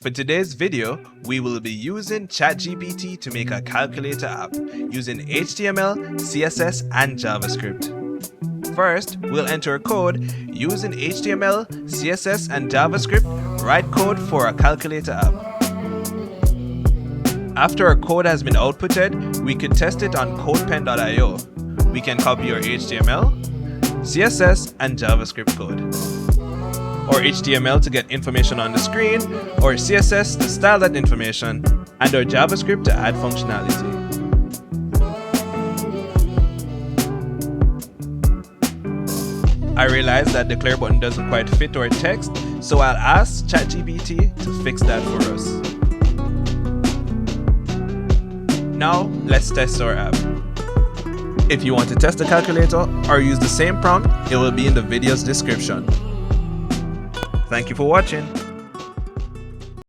For today's video, we will be using ChatGPT to make a calculator app using HTML, CSS, and JavaScript. First, we'll enter a code using HTML, CSS, and JavaScript, write code for a calculator app. After our code has been outputted, we can test it on Codepen.io. We can copy our HTML, CSS, and JavaScript code, or HTML to get information on the screen, or CSS to style that information, and our JavaScript to add functionality. I realized that the clear button doesn't quite fit our text, so I'll ask ChatGPT to fix that for us. Now, let's test our app. If you want to test the calculator or use the same prompt, it will be in the video's description. Thank you for watching.